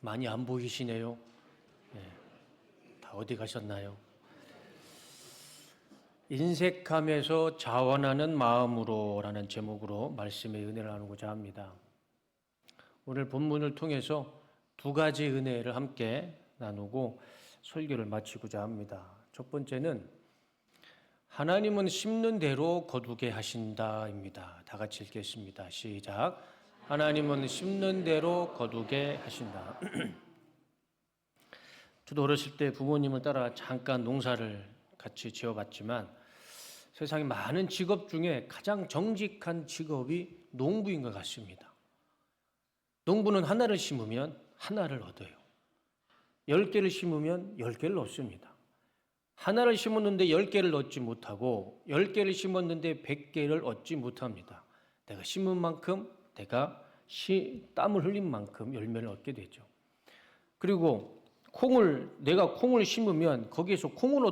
많이 안 보이시네요. 네, 다 어디 가셨나요? 인색함에서 자원하는 마음으로 라는 제목으로 말씀의 은혜를 나누고자 합니다. 오늘 본문을 통해서 두 가지 은혜를 함께 나누고 설교를 마치고자 합니다. 첫 번째는 하나님은 심는 대로 거두게 하신다입니다. 다 같이 읽겠습니다. 시작. 하나님은 심는 대로 거두게 하신다. 저도 어렸을 때 부모님을 따라 잠깐 농사를 같이 지어봤지만 세상에 많은 직업 중에 가장 정직한 직업이 농부인 것 같습니다. 농부는 하나를 심으면 하나를 얻어요. 10개를 심으면 10개를 얻습니다. 하나를 심었는데 10개를 얻지 못하고 10개를 심었는데 100개를 얻지 못합니다. 내가 심은 만큼 내가 땀을 흘린 만큼 열매를 얻게 되죠. 그리고 내가 콩을 심으면 거기에서 콩을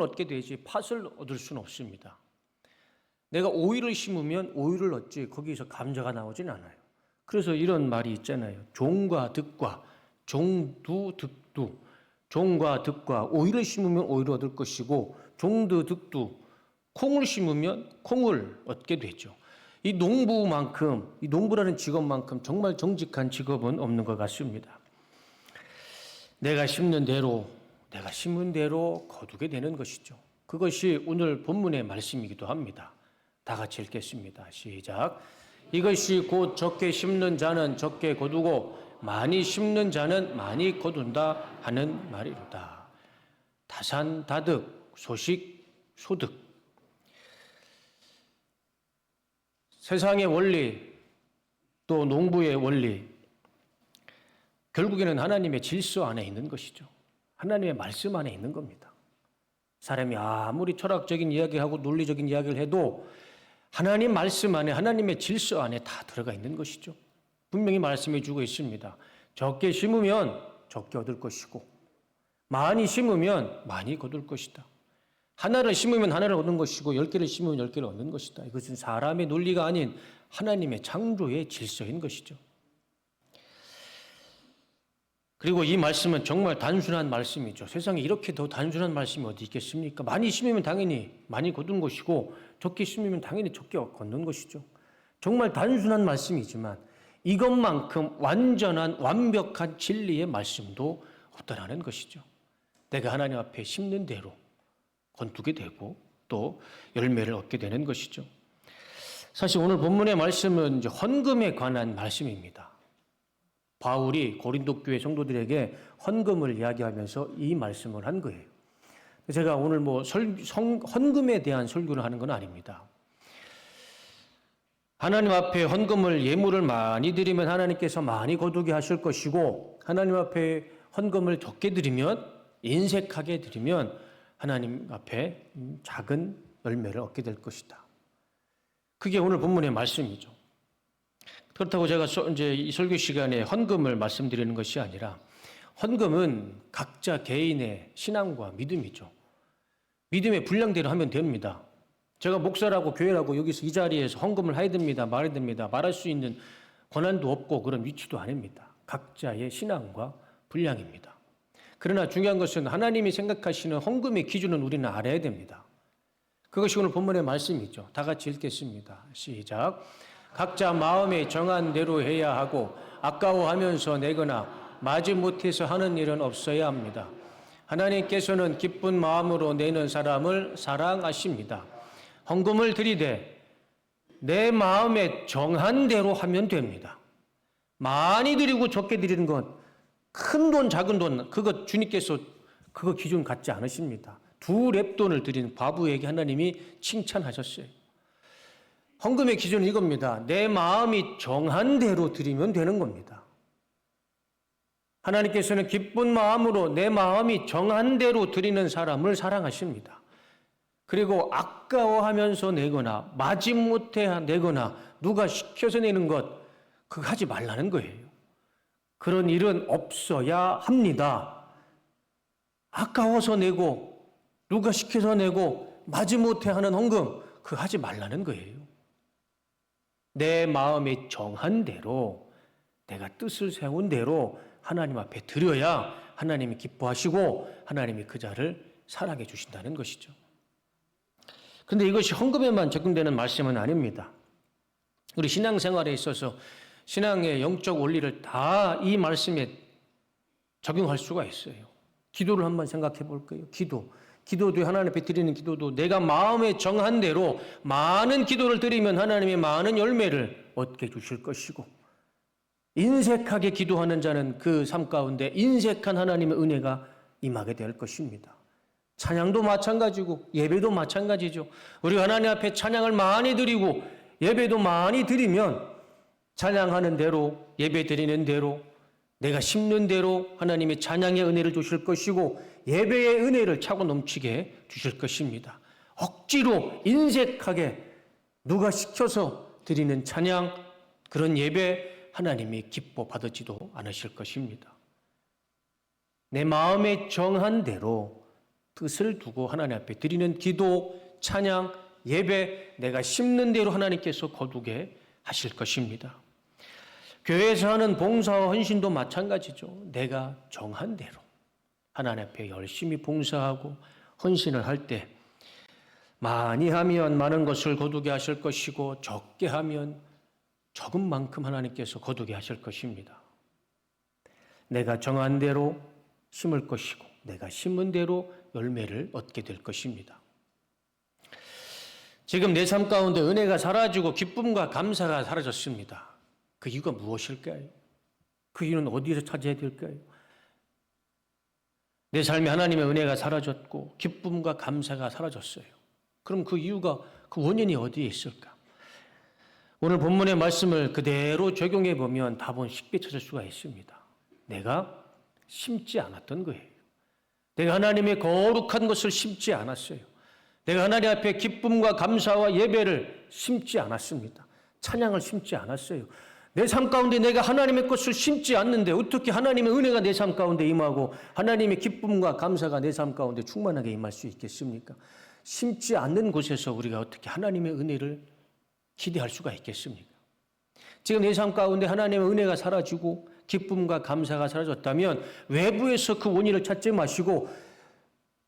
얻게 되지 팥을 얻을 수는 없습니다. 내가 오이를 심으면 오이를 얻지 거기에서 감자가 나오진 않아요. 그래서 이런 말이 있잖아요. 종과 득과 종두 득두. 종과 득과 오이를 심으면 오이를 얻을 것이고 종두 득두 콩을 심으면 콩을 얻게 되죠. 이 농부라는 직업만큼 정말 정직한 직업은 없는 것 같습니다. 내가 심은 대로 거두게 되는 것이죠. 그것이 오늘 본문의 말씀이기도 합니다. 다 같이 읽겠습니다. 시작. 이것이 곧 적게 심는 자는 적게 거두고 많이 심는 자는 많이 거둔다 하는 말이로다. 다산다득, 소식, 소득. 세상의 원리, 또 농부의 원리, 결국에는 하나님의 질서 안에 있는 것이죠. 하나님의 말씀 안에 있는 겁니다. 사람이 아무리 철학적인 이야기하고 논리적인 이야기를 해도 하나님 말씀 안에, 하나님의 질서 안에 다 들어가 있는 것이죠. 분명히 말씀해 주고 있습니다. 적게 심으면 적게 얻을 것이고 많이 심으면 많이 거둘 것이다. 하나를 심으면 하나를 얻는 것이고 10개를 심으면 10개를 얻는 것이다. 이것은 사람의 논리가 아닌 하나님의 창조의 질서인 것이죠. 그리고 이 말씀은 정말 단순한 말씀이죠. 세상에 이렇게 더 단순한 말씀이 어디 있겠습니까? 많이 심으면 당연히 많이 거둔 것이고 적게 심으면 당연히 적게 걷는 것이죠. 정말 단순한 말씀이지만 이것만큼 완벽한 진리의 말씀도 없다라는 것이죠. 내가 하나님 앞에 심는 대로 거두게 되고 또 열매를 얻게 되는 것이죠. 사실 오늘 본문의 말씀은 이제 헌금에 관한 말씀입니다. 바울이 고린도 교회 성도들에게 헌금을 이야기하면서 이 말씀을 한 거예요. 제가 오늘 헌금에 대한 설교를 하는 건 아닙니다. 하나님 앞에 헌금을 예물을 많이 드리면 하나님께서 많이 거두게 하실 것이고 하나님 앞에 헌금을 적게 드리면 인색하게 드리면 하나님 앞에 작은 열매를 얻게 될 것이다. 그게 오늘 본문의 말씀이죠. 그렇다고 제가 이제 이 설교 시간에 헌금을 말씀드리는 것이 아니라 헌금은 각자 개인의 신앙과 믿음이죠. 믿음의 분량대로 하면 됩니다. 제가 목사라고 교회라고 여기서 이 자리에서 헌금을 해야 됩니다. 말해야 됩니다. 말할 수 있는 권한도 없고 그런 위치도 아닙니다. 각자의 신앙과 분량입니다. 그러나 중요한 것은 하나님이 생각하시는 헌금의 기준은 우리는 알아야 됩니다. 그것이 오늘 본문의 말씀이죠. 다 같이 읽겠습니다. 시작. 각자 마음에 정한 대로 해야 하고 아까워하면서 내거나 마지못해서 하는 일은 없어야 합니다. 하나님께서는 기쁜 마음으로 내는 사람을 사랑하십니다. 헌금을 드리되 내 마음에 정한 대로 하면 됩니다. 많이 드리고 적게 드리는 것, 큰 돈, 작은 돈, 그것 주님께서 그거 기준 갖지 않으십니다. 2렙돈을 드린 과부에게 하나님이 칭찬하셨어요. 헌금의 기준은 이겁니다. 내 마음이 정한 대로 드리면 되는 겁니다. 하나님께서는 기쁜 마음으로 내 마음이 정한 대로 드리는 사람을 사랑하십니다. 그리고 아까워하면서 내거나 마지못해 내거나 누가 시켜서 내는 것 그거 하지 말라는 거예요. 그런 일은 없어야 합니다. 아까워서 내고 누가 시켜서 내고 마지못해 하는 헌금 그거 하지 말라는 거예요. 내 마음에 정한 대로 내가 뜻을 세운 대로 하나님 앞에 드려야 하나님이 기뻐하시고 하나님이 그 자를 살아게 주신다는 것이죠. 그런데 이것이 헌금에만 적용되는 말씀은 아닙니다. 우리 신앙생활에 있어서 신앙의 영적 원리를 다 이 말씀에 적용할 수가 있어요. 기도를 한번 생각해 볼까요? 기도도 하나님 앞에 드리는 기도도 내가 마음에 정한 대로 많은 기도를 드리면 하나님의 많은 열매를 얻게 주실 것이고, 인색하게 기도하는 자는 그 삶 가운데 인색한 하나님의 은혜가 임하게 될 것입니다. 찬양도 마찬가지고 예배도 마찬가지죠. 우리가 하나님 앞에 찬양을 많이 드리고 예배도 많이 드리면 찬양하는 대로 예배 드리는 대로 내가 심는 대로 하나님의 찬양의 은혜를 주실 것이고 예배의 은혜를 차고 넘치게 주실 것입니다. 억지로 인색하게 누가 시켜서 드리는 찬양, 그런 예배 하나님이 기뻐 받지도 않으실 것입니다. 내 마음에 정한 대로 뜻을 두고 하나님 앞에 드리는 기도, 찬양, 예배, 내가 심는 대로 하나님께서 거두게 하실 것입니다. 교회에서 하는 봉사와 헌신도 마찬가지죠. 내가 정한 대로 하나님 앞에 열심히 봉사하고 헌신을 할 때 많이 하면 많은 것을 거두게 하실 것이고 적게 하면 적은 만큼 하나님께서 거두게 하실 것입니다. 내가 정한 대로 심을 것이고 내가 심은 대로 열매를 얻게 될 것입니다. 지금 내 삶 가운데 은혜가 사라지고 기쁨과 감사가 사라졌습니다. 그 이유가 무엇일까요? 그 이유는 어디서 찾아야 될까요? 내 삶에 하나님의 은혜가 사라졌고 기쁨과 감사가 사라졌어요. 그럼 그 이유가, 그 원인이 어디에 있을까? 오늘 본문의 말씀을 그대로 적용해 보면 답은 쉽게 찾을 수가 있습니다. 내가 심지 않았던 거예요. 내가 하나님의 거룩한 것을 심지 않았어요. 내가 하나님 앞에 기쁨과 감사와 예배를 심지 않았습니다. 찬양을 심지 않았어요. 내 삶 가운데 내가 하나님의 것을 심지 않는데 어떻게 하나님의 은혜가 내 삶 가운데 임하고 하나님의 기쁨과 감사가 내 삶 가운데 충만하게 임할 수 있겠습니까? 심지 않는 곳에서 우리가 어떻게 하나님의 은혜를 기대할 수가 있겠습니까? 지금 내 삶 가운데 하나님의 은혜가 사라지고 기쁨과 감사가 사라졌다면 외부에서 그 원인을 찾지 마시고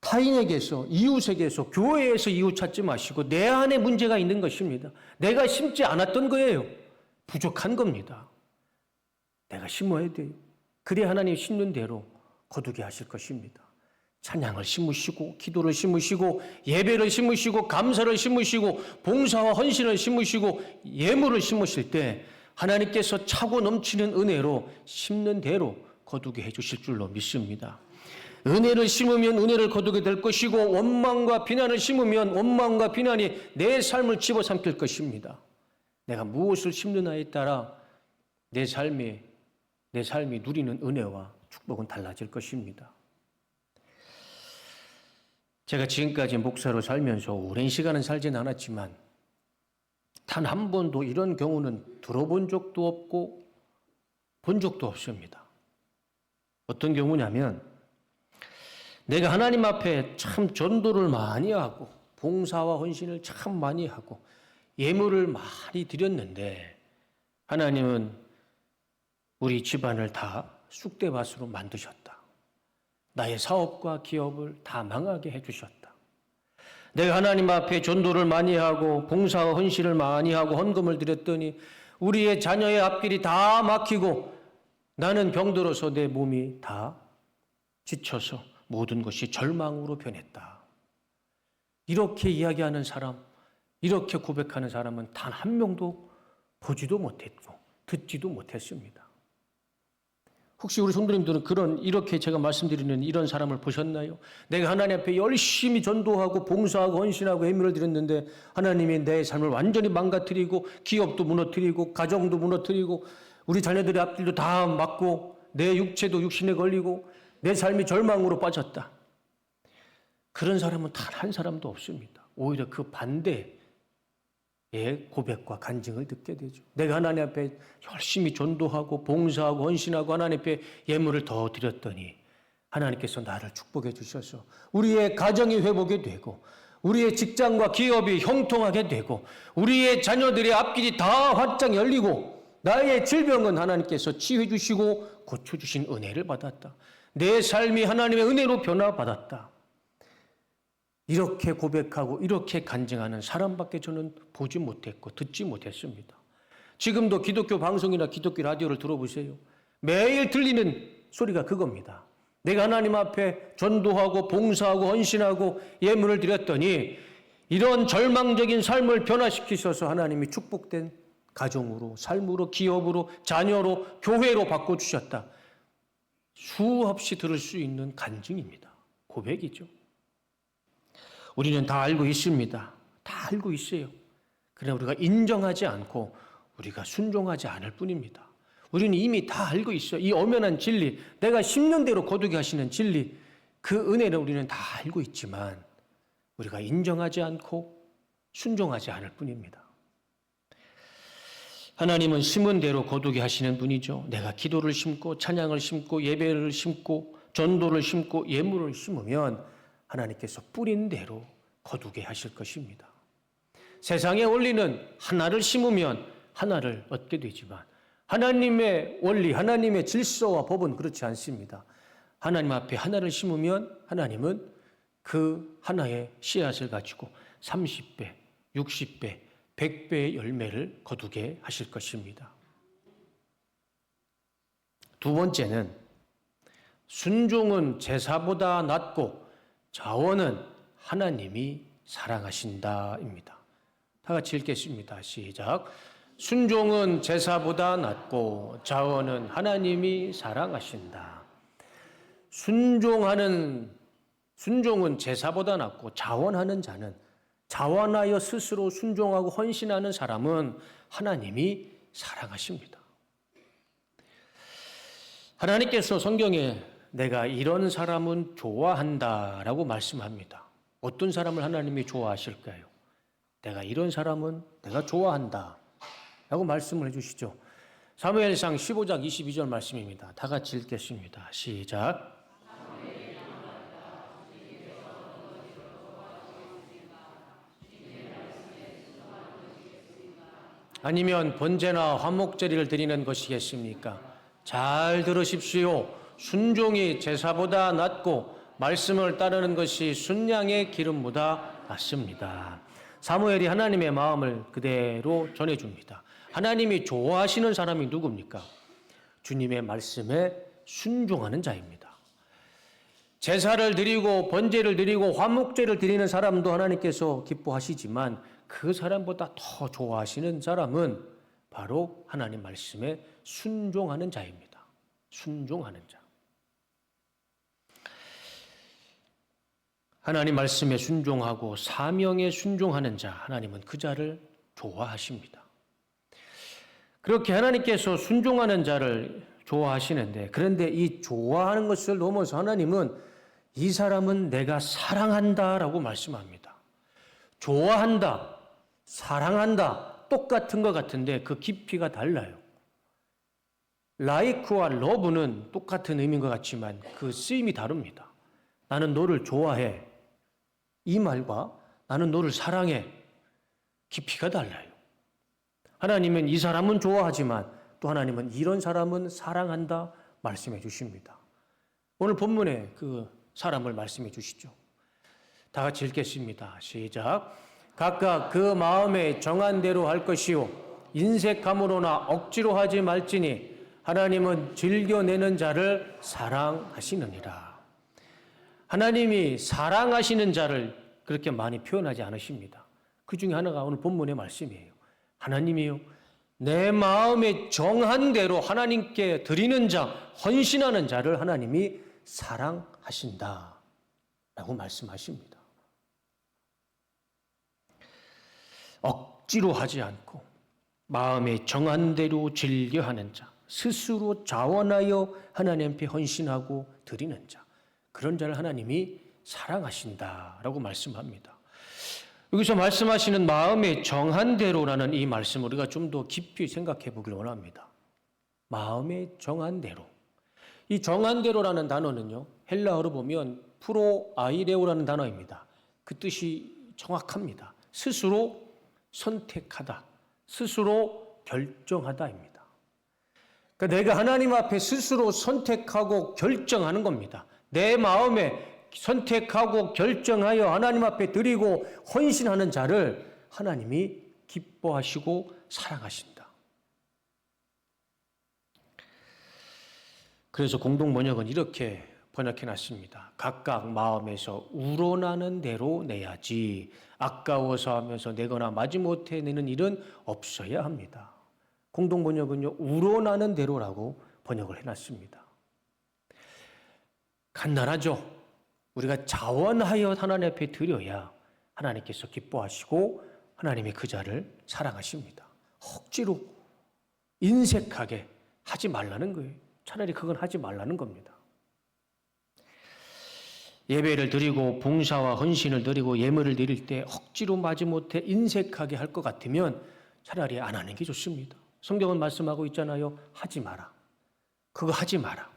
타인에게서, 이웃에게서, 교회에서 이웃 찾지 마시고 내 안에 문제가 있는 것입니다. 내가 심지 않았던 거예요. 부족한 겁니다. 내가 심어야 돼요. 그래야 하나님 심는 대로 거두게 하실 것입니다. 찬양을 심으시고 기도를 심으시고 예배를 심으시고 감사를 심으시고 봉사와 헌신을 심으시고 예물을 심으실 때 하나님께서 차고 넘치는 은혜로 심는 대로 거두게 해주실 줄로 믿습니다. 은혜를 심으면 은혜를 거두게 될 것이고 원망과 비난을 심으면 원망과 비난이 내 삶을 집어삼킬 것입니다. 내가 무엇을 심느냐에 따라 내 삶이 누리는 은혜와 축복은 달라질 것입니다. 제가 지금까지 목사로 살면서 오랜 시간은 살진 않았지만 단 한 번도 이런 경우는 들어본 적도 없고 본 적도 없습니다. 어떤 경우냐면 내가 하나님 앞에 참 전도를 많이 하고 봉사와 헌신을 참 많이 하고 예물을 많이 드렸는데 하나님은 우리 집안을 다 쑥대밭으로 만드셨다. 나의 사업과 기업을 다 망하게 해주셨다. 내가 하나님 앞에 전도를 많이 하고 봉사와 헌신을 많이 하고 헌금을 드렸더니 우리의 자녀의 앞길이 다 막히고 나는 병들어서 내 몸이 다 지쳐서 모든 것이 절망으로 변했다. 이렇게 이야기하는 사람, 이렇게 고백하는 사람은 단 한 명도 보지도 못했고 듣지도 못했습니다. 혹시 우리 성도님들은 이렇게 제가 말씀드리는 이런 사람을 보셨나요? 내가 하나님 앞에 열심히 전도하고 봉사하고 헌신하고 예물을 드렸는데 하나님이 내 삶을 완전히 망가뜨리고 기업도 무너뜨리고 가정도 무너뜨리고 우리 자녀들의 앞길도 다 막고 내 육체도 육신에 걸리고 내 삶이 절망으로 빠졌다. 그런 사람은 단 한 사람도 없습니다. 오히려 그 반대의 고백과 간증을 듣게 되죠. 내가 하나님 앞에 열심히 전도하고 봉사하고 헌신하고 하나님 앞에 예물을 더 드렸더니 하나님께서 나를 축복해 주셔서 우리의 가정이 회복이 되고 우리의 직장과 기업이 형통하게 되고 우리의 자녀들의 앞길이 다 활짝 열리고 나의 질병은 하나님께서 치유해 주시고 고쳐주신 은혜를 받았다. 내 삶이 하나님의 은혜로 변화받았다. 이렇게 고백하고 이렇게 간증하는 사람밖에 저는 보지 못했고 듣지 못했습니다. 지금도 기독교 방송이나 기독교 라디오를 들어보세요. 매일 들리는 소리가 그겁니다. 내가 하나님 앞에 전도하고 봉사하고 헌신하고 예물을 드렸더니 이런 절망적인 삶을 변화시키셔서 하나님이 축복된 가정으로, 삶으로, 기업으로, 자녀로, 교회로 바꿔주셨다. 수없이 들을 수 있는 간증입니다. 고백이죠. 우리는 다 알고 있습니다. 다 알고 있어요. 그러나 우리가 인정하지 않고 우리가 순종하지 않을 뿐입니다. 우리는 이미 다 알고 있어요. 이 엄연한 진리, 내가 10년대로 거두게 하시는 진리, 그 은혜를 우리는 다 알고 있지만 우리가 인정하지 않고 순종하지 않을 뿐입니다. 하나님은 심은 대로 거두게 하시는 분이죠. 내가 기도를 심고 찬양을 심고 예배를 심고 전도를 심고 예물을 심으면 하나님께서 뿌린 대로 거두게 하실 것입니다. 세상의 원리는 하나를 심으면 하나를 얻게 되지만 하나님의 원리, 하나님의 질서와 법은 그렇지 않습니다. 하나님 앞에 하나를 심으면 하나님은 그 하나의 씨앗을 가지고 30배, 60배, 100배의 열매를 거두게 하실 것입니다. 두 번째는 순종은 제사보다 낫고 자원은 하나님이 사랑하신다입니다. 다 같이 읽겠습니다. 시작. 순종은 제사보다 낫고 자원은 하나님이 사랑하신다. 순종은 제사보다 낫고 자원하는 자는, 자원하여 스스로 순종하고 헌신하는 사람은 하나님이 사랑하십니다. 하나님께서 성경에 내가 이런 사람은 좋아한다라고 말씀합니다. 어떤 사람을 하나님이 좋아하실까요? 내가 이런 사람은 내가 좋아한다 라고 말씀을 해주시죠. 사무엘상 15장 22절 말씀입니다. 다 같이 읽겠습니다. 시작. 아니면 번제나 화목제리를 드리는 것이겠습니까? 잘 들으십시오. 순종이 제사보다 낫고 말씀을 따르는 것이 순양의 기름보다 낫습니다. 사무엘이 하나님의 마음을 그대로 전해줍니다. 하나님이 좋아하시는 사람이 누굽니까? 주님의 말씀에 순종하는 자입니다. 제사를 드리고 번제를 드리고 화목제를 드리는 사람도 하나님께서 기뻐하시지만 그 사람보다 더 좋아하시는 사람은 바로 하나님 말씀에 순종하는 자입니다. 순종하는 자. 하나님 말씀에 순종하고 사명에 순종하는 자, 하나님은 그 자를 좋아하십니다. 그렇게 하나님께서 순종하는 자를 좋아하시는데, 그런데 이 좋아하는 것을 넘어서 하나님은 이 사람은 내가 사랑한다라고 말씀합니다. 좋아한다, 사랑한다, 똑같은 것 같은데 그 깊이가 달라요. like와 love는 똑같은 의미인 것 같지만 그 쓰임이 다릅니다. 나는 너를 좋아해. 이 말과 나는 너를 사랑해. 깊이가 달라요. 하나님은 이 사람은 좋아하지만 또 하나님은 이런 사람은 사랑한다 말씀해 주십니다. 오늘 본문에 그 사람을 말씀해 주시죠. 다 같이 읽겠습니다. 시작. 각각 그 마음에 정한 대로 할 것이요 인색함으로나 억지로 하지 말지니 하나님은 즐겨내는 자를 사랑하시느니라. 하나님이 사랑하시는 자를 그렇게 많이 표현하지 않으십니다. 그 중에 하나가 오늘 본문의 말씀이에요. 하나님이요, 내 마음에 정한 대로 하나님께 드리는 자, 헌신하는 자를 하나님이 사랑하신다 라고 말씀하십니다. 억지로 하지 않고 마음에 정한 대로 즐겨하는 자, 스스로 자원하여 하나님 앞에 헌신하고 드리는 자, 그런 자를 하나님이 사랑하신다라고 말씀합니다. 여기서 말씀하시는 마음에 정한 대로라는 이 말씀을 우리가 좀 더 깊이 생각해 보길 원합니다. 마음에 정한 대로. 이 정한 대로라는 단어는요, 헬라어로 보면 프로아이레오라는 단어입니다. 그 뜻이 정확합니다. 스스로 선택하다, 스스로 결정하다입니다. 그러니까 내가 하나님 앞에 스스로 선택하고 결정하는 겁니다. 내 마음에 선택하고 결정하여 하나님 앞에 드리고 헌신하는 자를 하나님이 기뻐하시고 사랑하신다. 그래서 공동번역은 이렇게 번역해 놨습니다. 각각 마음에서 우러나는 대로 내야지 아까워서 하면서 내거나 마지못해 내는 일은 없어야 합니다. 공동번역은요, 우러나는 대로라고 번역을 해놨습니다. 간단하죠? 우리가 자원하여 하나님 앞에 드려야 하나님께서 기뻐하시고 하나님이 그 자를 사랑하십니다. 억지로 인색하게 하지 말라는 거예요. 차라리 그건 하지 말라는 겁니다. 예배를 드리고 봉사와 헌신을 드리고 예물을 드릴 때 억지로 마지못해 인색하게 할 것 같으면 차라리 안 하는 게 좋습니다. 성경은 말씀하고 있잖아요. 하지 마라. 그거 하지 마라.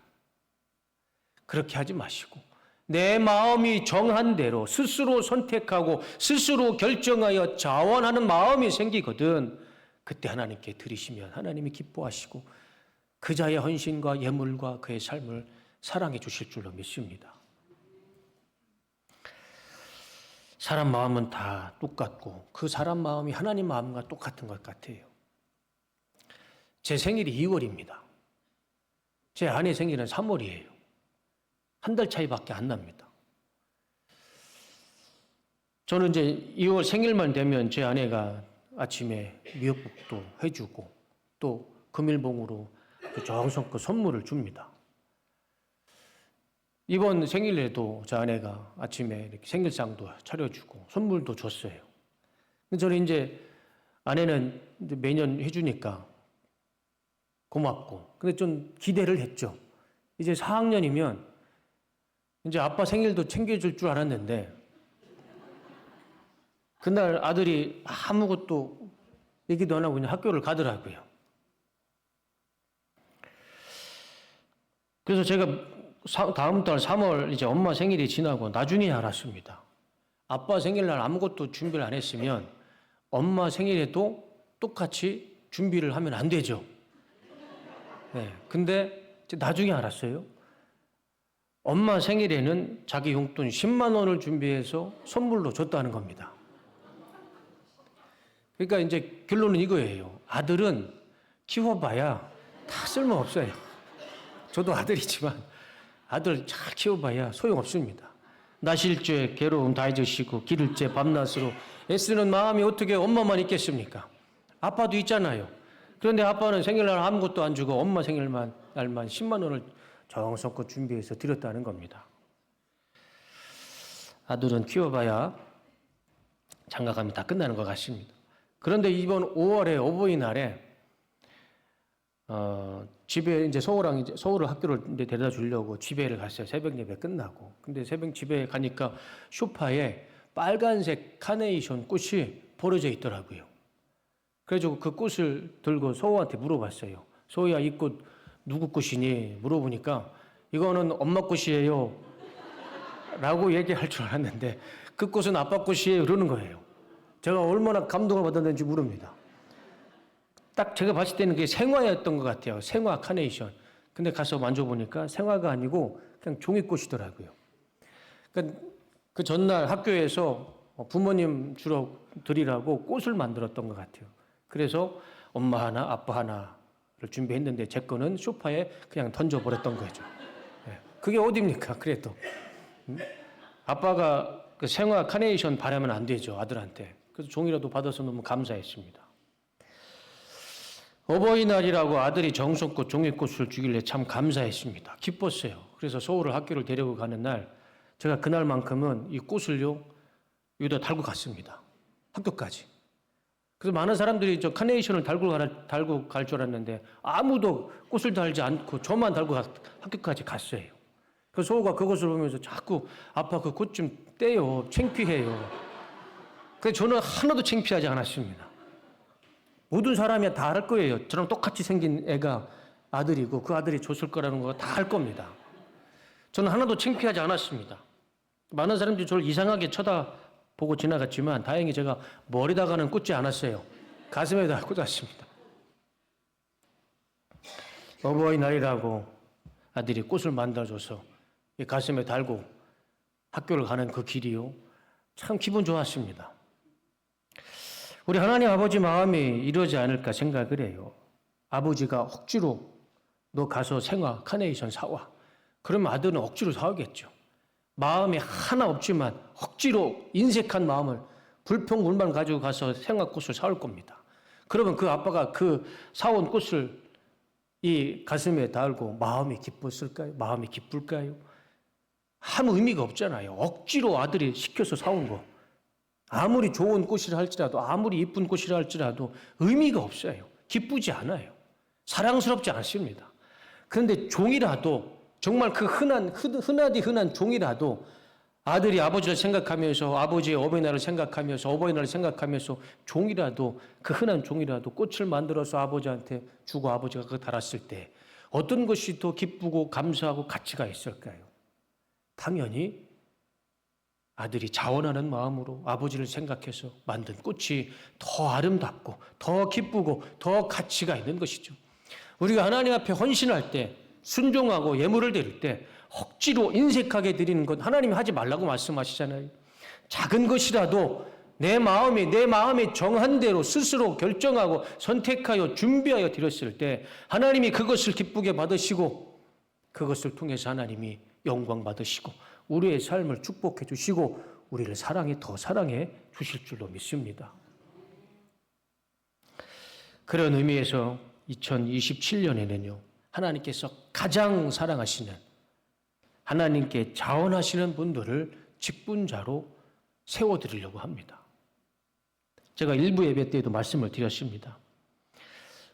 그렇게 하지 마시고 내 마음이 정한 대로 스스로 선택하고 스스로 결정하여 자원하는 마음이 생기거든 그때 하나님께 드리시면 하나님이 기뻐하시고 그 자의 헌신과 예물과 그의 삶을 사랑해 주실 줄로 믿습니다. 사람 마음은 다 똑같고 그 사람 마음이 하나님 마음과 똑같은 것 같아요. 제 생일이 2월입니다. 제 아내 생일은 3월이에요. 한 달 차이밖에 안 납니다. 저는 이제 2월 생일만 되면 제 아내가 아침에 미역국도 해주고 또 금일봉으로 정성껏 선물을 줍니다. 이번 생일에도 제 아내가 아침에 이렇게 생일상도 차려주고 선물도 줬어요. 저는 이제 아내는 이제 매년 해주니까 고맙고, 근데 좀 기대를 했죠. 이제 4학년이면 이제 아빠 생일도 챙겨줄 줄 알았는데, 그날 아들이 아무것도 얘기도 안 하고 그냥 학교를 가더라고요. 그래서 제가 다음 달 3월 이제 엄마 생일이 지나고 나중에 알았습니다. 아빠 생일날 아무것도 준비를 안 했으면 엄마 생일에도 똑같이 준비를 하면 안 되죠. 네, 근데 나중에 알았어요. 엄마 생일에는 자기 용돈 10만 원을 준비해서 선물로 줬다는 겁니다. 그러니까 이제 결론은 이거예요. 아들은 키워봐야 다 쓸모없어요. 저도 아들이지만 아들 잘 키워봐야 소용없습니다. 나실죄 괴로움 다 잊으시고 기를죄 밤낮으로 애쓰는 마음이 어떻게 엄마만 있겠습니까? 아빠도 있잖아요. 그런데 아빠는 생일날 아무것도 안 주고 엄마 생일날만 10만 원을 정성껏 준비해서 드렸다는 겁니다. 아들은 키워봐야 장가감이 다 끝나는 것 같습니다. 그런데 이번 5월에 어버이날에 집에 이제 서울을 학교를 이제 데려다 주려고 집에를 갔어요. 새벽 예배 끝나고. 근데 새벽 집에 가니까 소파에 빨간색 카네이션 꽃이 버려져 있더라고요. 그래가지고 그 꽃을 들고 소우한테 물어봤어요. 소우야, 이 꽃 누구 꽃이니? 물어보니까 이거는 엄마 꽃이에요 라고 얘기할 줄 알았는데 그 꽃은 아빠 꽃이에요 그러는 거예요. 제가 얼마나 감동을 받았는지 모릅니다. 딱 제가 봤을 때는 그게 생화였던 것 같아요. 생화 카네이션. 근데 가서 만져보니까 생화가 아니고 그냥 종이꽃이더라고요. 그러니까 그 전날 학교에서 부모님 주러 드리라고 꽃을 만들었던 것 같아요. 그래서 엄마 하나, 아빠 하나를 준비했는데 제 거는 소파에 그냥 던져버렸던 거죠. 그게 어딥니까, 그래도. 아빠가 그 생화 카네이션 바라면 안 되죠, 아들한테. 그래서 종이라도 받아서 너무 감사했습니다. 어버이날이라고 아들이 정성껏 종이꽃을 주길래 참 감사했습니다. 기뻤어요. 그래서 서울을 학교를 데리고 가는 날 제가 그날만큼은 이 꽃을요 여기다 달고 갔습니다. 학교까지. 그래서 많은 사람들이 저 카네이션을 달고 갈 줄 알았는데 아무도 꽃을 달지 않고 저만 달고 학교까지 갔어요. 그래서 서우가 그것을 보면서 자꾸 아빠 그 꽃 좀 떼요. 창피해요. 그래서 저는 하나도 창피하지 않았습니다. 모든 사람이 다 할 거예요. 저랑 똑같이 생긴 애가 아들이고 그 아들이 줬을 거라는 거 다 할 겁니다. 저는 하나도 창피하지 않았습니다. 많은 사람들이 저를 이상하게 쳐다보고 지나갔지만 다행히 제가 머리다가는 꽂지 않았어요. 가슴에다 꽂았습니다. 어버이날이라고 아들이 꽃을 만들어줘서 이 가슴에 달고 학교를 가는 그 길이요. 참 기분 좋았습니다. 우리 하나님 아버지 마음이 이러지 않을까 생각을 해요. 아버지가 억지로 너 가서 생화 카네이션 사와. 그러면 아들은 억지로 사오겠죠. 마음이 하나 없지만 억지로 인색한 마음을 불평불만 가지고 가서 생화꽃을 사올 겁니다. 그러면 그 아빠가 그 사온 꽃을 이 가슴에 달고 마음이 기뻤을까요? 마음이 기쁠까요? 아무 의미가 없잖아요. 억지로 아들이 시켜서 사온 거. 아무리 좋은 꽃이라 할지라도, 아무리 이쁜 꽃이라 할지라도 의미가 없어요. 기쁘지 않아요. 사랑스럽지 않습니다. 그런데 종이라도, 정말 그 흔하디 흔한 종이라도 아들이 아버지를 생각하면서, 아버지의 어버이날을 생각하면서, 어버이날을 생각하면서 종이라도, 그 흔한 종이라도 꽃을 만들어서 아버지한테 주고 아버지가 그거 달았을 때 어떤 것이 더 기쁘고 감사하고 가치가 있을까요? 당연히 아들이 자원하는 마음으로 아버지를 생각해서 만든 꽃이 더 아름답고 더 기쁘고 더 가치가 있는 것이죠. 우리가 하나님 앞에 헌신할 때, 순종하고 예물을 드릴 때 억지로 인색하게 드리는 건 하나님이 하지 말라고 말씀하시잖아요. 작은 것이라도 내 마음이 정한 대로 스스로 결정하고 선택하여 준비하여 드렸을 때 하나님이 그것을 기쁘게 받으시고 그것을 통해서 하나님이 영광 받으시고 우리의 삶을 축복해 주시고 우리를 더 사랑해 주실 줄로 믿습니다. 그런 의미에서 2027년에는요. 하나님께서 가장 사랑하시는, 하나님께 자원하시는 분들을 직분자로 세워드리려고 합니다. 제가 일부 예배 때에도 말씀을 드렸습니다.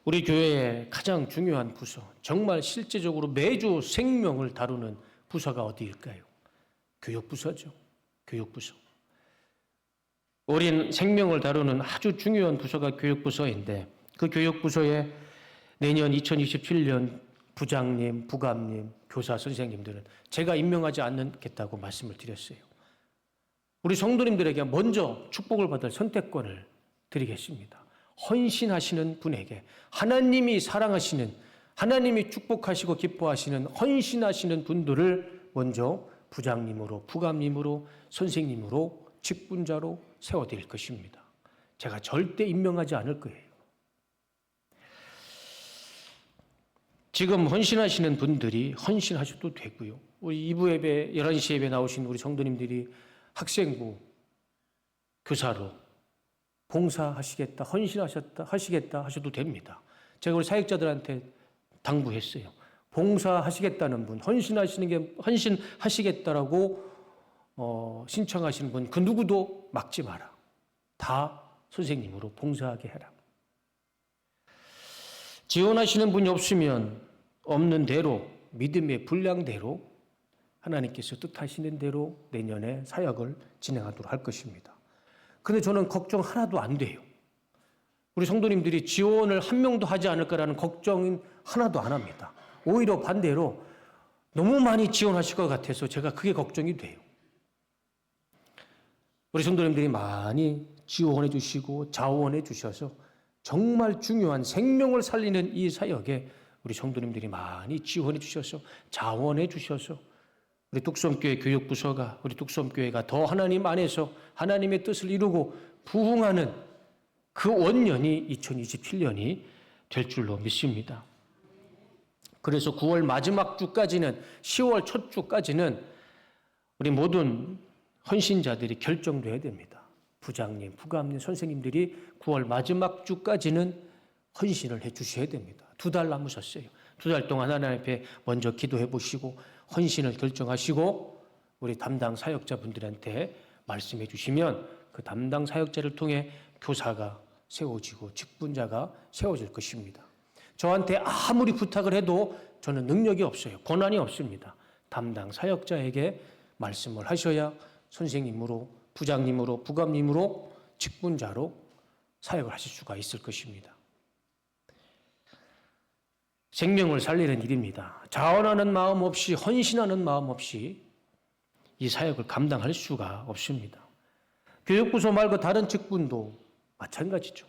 우리 교회의 가장 중요한 부서, 정말 실제적으로 매주 생명을 다루는 부서가 어디일까요? 교육부서죠. 교육부서. 어린 생명을 다루는 아주 중요한 부서가 교육부서인데 그 교육부서에 내년 2027년 부장님, 부감님, 교사 선생님들은 제가 임명하지 않겠다고 말씀을 드렸어요. 우리 성도님들에게 먼저 축복을 받을 선택권을 드리겠습니다. 헌신하시는 분에게 하나님이 사랑하시는, 하나님이 축복하시고 기뻐하시는 헌신하시는 분들을 먼저 부장님으로, 부감님으로, 선생님으로, 직분자로 세워드릴 것입니다. 제가 절대 임명하지 않을 거예요. 지금 헌신하시는 분들이 헌신하셔도 되고요. 우리 2부 예배, 11시 예배 나오신 우리 성도님들이 학생부, 교사로 봉사하시겠다, 하시겠다 하셔도 됩니다. 제가 우리 사역자들한테 당부했어요. 봉사하시겠다는 분, 헌신하시겠다라고 신청하시는 분, 그 누구도 막지 마라. 다 선생님으로 봉사하게 해라. 지원하시는 분이 없는 대로, 믿음의 분량대로 하나님께서 뜻하시는 대로 내년에 사역을 진행하도록 할 것입니다. 그런데 저는 걱정 하나도 안 돼요. 우리 성도님들이 지원을 한 명도 하지 않을까라는 걱정은 하나도 안 합니다. 오히려 반대로 너무 많이 지원하실 것 같아서 제가 그게 걱정이 돼요. 우리 성도님들이 많이 지원해 주시고 자원해 주셔서 정말 중요한 생명을 살리는 이 사역에 우리 성도님들이 많이 지원해 주셔서 자원해 주셔서 우리 뚝섬교회 교육부서가, 우리 뚝섬교회가 더 하나님 안에서 하나님의 뜻을 이루고 부흥하는 그 원년이 2027년이 될 줄로 믿습니다. 그래서 9월 마지막 주까지는, 10월 첫 주까지는 우리 모든 헌신자들이 결정돼야 됩니다. 부장님, 부감님, 선생님들이 9월 마지막 주까지는 헌신을 해 주셔야 됩니다. 2달 남으셨어요. 2달 동안 하나님 앞에 먼저 기도해 보시고 헌신을 결정하시고 우리 담당 사역자분들한테 말씀해 주시면 그 담당 사역자를 통해 교사가 세워지고 직분자가 세워질 것입니다. 저한테 아무리 부탁을 해도 저는 능력이 없어요. 권한이 없습니다. 담당 사역자에게 말씀을 하셔야 선생님으로, 부장님으로, 부감님으로, 직분자로 사역을 하실 수가 있을 것입니다. 생명을 살리는 일입니다. 자원하는 마음 없이, 헌신하는 마음 없이 이 사역을 감당할 수가 없습니다. 교육부서 말고 다른 직분도 마찬가지죠.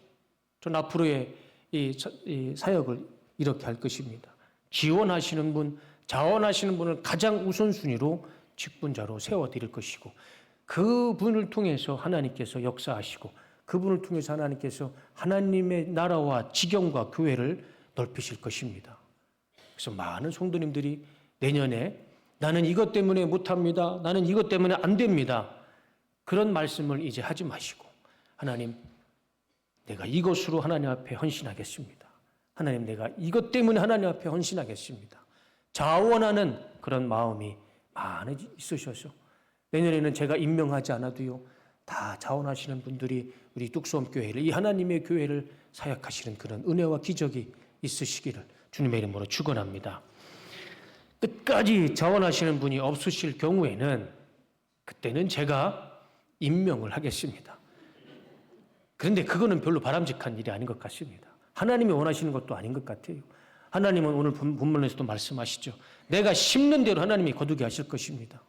전 앞으로의 이 사역을 이렇게 할 것입니다. 지원하시는 분, 자원하시는 분을 가장 우선순위로 직분자로 세워드릴 것이고 그분을 통해서 하나님께서 역사하시고 그분을 통해서 하나님께서 하나님의 나라와 지경과 교회를 넓히실 것입니다. 그래서 많은 성도님들이 내년에 나는 이것 때문에 못합니다. 나는 이것 때문에 안 됩니다. 그런 말씀을 이제 하지 마시고 하나님 내가 이것으로 하나님 앞에 헌신하겠습니다. 하나님 내가 이것 때문에 하나님 앞에 헌신하겠습니다. 자원하는 그런 마음이 많이 있으셔서 내년에는 제가 임명하지 않아도요. 다 자원하시는 분들이 우리 뚝섬교회를 이 하나님의 교회를 사역하시는 그런 은혜와 기적이 있으시기를 주님의 이름으로 축원합니다. 끝까지 자원하시는 분이 없으실 경우에는 그때는 제가 임명을 하겠습니다. 그런데 그거는 별로 바람직한 일이 아닌 것 같습니다. 하나님이 원하시는 것도 아닌 것 같아요. 하나님은 오늘 본문에서도 말씀하시죠. 내가 심는 대로 하나님이 거두게 하실 것입니다.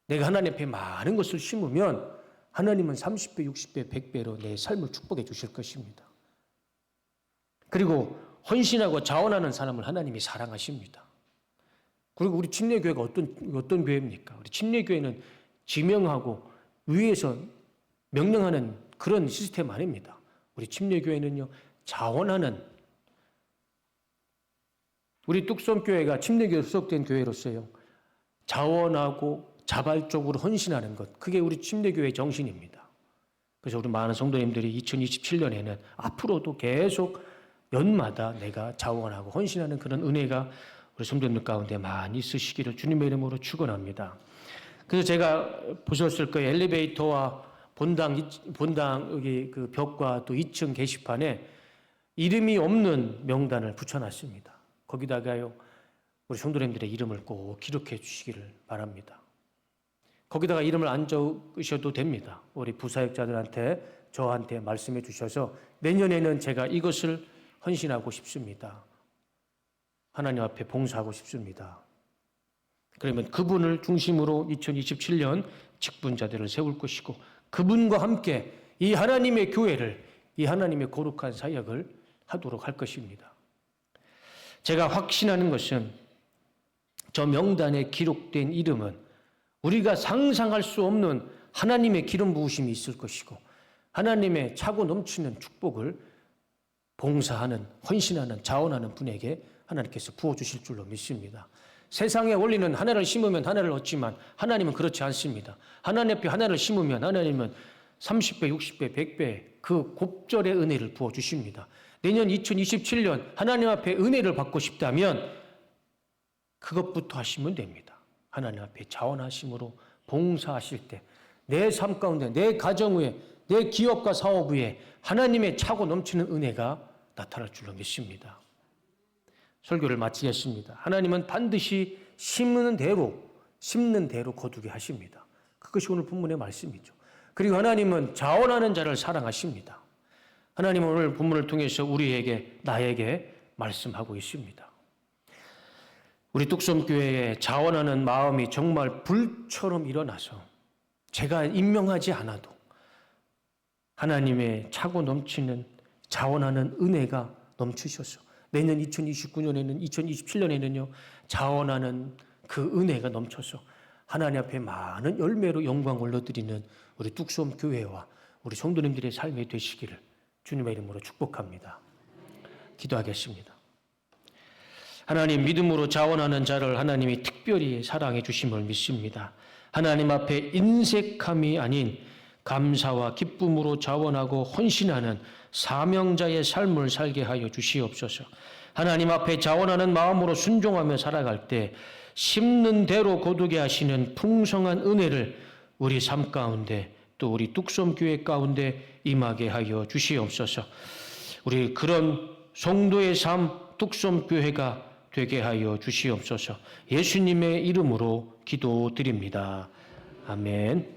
내가 하나님 앞에 많은 것을 심으면 하나님은 30배, 60배, 100배로 내 삶을 축복해 주실 것입니다. 그리고 헌신하고 자원하는 사람을 하나님이 사랑하십니다. 그리고 우리 침례교회가 어떤 교회입니까? 우리 침례교회는 지명하고 위에서 명령하는 그런 시스템 아닙니다. 우리 침례교회는요, 자원하는, 우리 뚝섬교회가 침례교회 소속된 교회로서요, 자원하고 자발적으로 헌신하는 것, 그게 우리 침례교회의 정신입니다. 그래서 우리 많은 성도님들이 2027년에는 앞으로도 계속 연마다 내가 자원하고 헌신하는 그런 은혜가 우리 성도님들 가운데 많이 있으시기를 주님의 이름으로 축원합니다. 그래서 제가 보셨을 거예요. 엘리베이터와 본당 여기 그 벽과 또 2층 게시판에 이름이 없는 명단을 붙여놨습니다. 거기다가요 우리 성도님들의 이름을 꼭 기록해 주시기를 바랍니다. 거기다가 이름을 안 적으셔도 됩니다. 우리 부사역자들한테 저한테 말씀해 주셔서 내년에는 제가 이것을 헌신하고 싶습니다. 하나님 앞에 봉사하고 싶습니다. 그러면 그분을 중심으로 2027년 직분자들을 세울 것이고 그분과 함께 이 하나님의 교회를 이 하나님의 거룩한 사역을 하도록 할 것입니다. 제가 확신하는 것은 저 명단에 기록된 이름은 우리가 상상할 수 없는 하나님의 기름 부으심이 있을 것이고 하나님의 차고 넘치는 축복을 봉사하는, 헌신하는, 자원하는 분에게 하나님께서 부어주실 줄로 믿습니다. 세상의 원리는 하나를 심으면 하나를 얻지만 하나님은 그렇지 않습니다. 하나님 앞에 하나를 심으면 하나님은 30배, 60배, 100배 그 곱절의 은혜를 부어주십니다. 내년 2027년 하나님 앞에 은혜를 받고 싶다면 그것부터 하시면 됩니다. 하나님 앞에 자원하심으로 봉사하실 때 내 삶 가운데, 내 가정 위에, 내 기업과 사업 위에 하나님의 차고 넘치는 은혜가 나타날 줄로 믿습니다. 설교를 마치겠습니다. 하나님은 반드시 심는 대로 거두게 하십니다. 그것이 오늘 본문의 말씀이죠. 그리고 하나님은 자원하는 자를 사랑하십니다. 하나님은 오늘 본문을 통해서 나에게 말씀하고 있습니다. 우리 뚝섬교회에 자원하는 마음이 정말 불처럼 일어나서 제가 임명하지 않아도 하나님의 차고 넘치는 자원하는 은혜가 넘치셔서 내년 2029년에는 2027년에는요 자원하는 그 은혜가 넘쳐서 하나님 앞에 많은 열매로 영광 올려드리는 우리 뚝섬 교회와 우리 성도님들의 삶이 되시기를 주님의 이름으로 축복합니다. 기도하겠습니다. 하나님, 믿음으로 자원하는 자를 하나님이 특별히 사랑해 주심을 믿습니다. 하나님 앞에 인색함이 아닌 감사와 기쁨으로 자원하고 헌신하는 사명자의 삶을 살게 하여 주시옵소서. 하나님 앞에 자원하는 마음으로 순종하며 살아갈 때 심는 대로 거두게 하시는 풍성한 은혜를 우리 삶 가운데 또 우리 뚝섬교회 가운데 임하게 하여 주시옵소서. 우리 그런 성도의 삶 뚝섬교회가 되게 하여 주시옵소서. 예수님의 이름으로 기도드립니다. 아멘.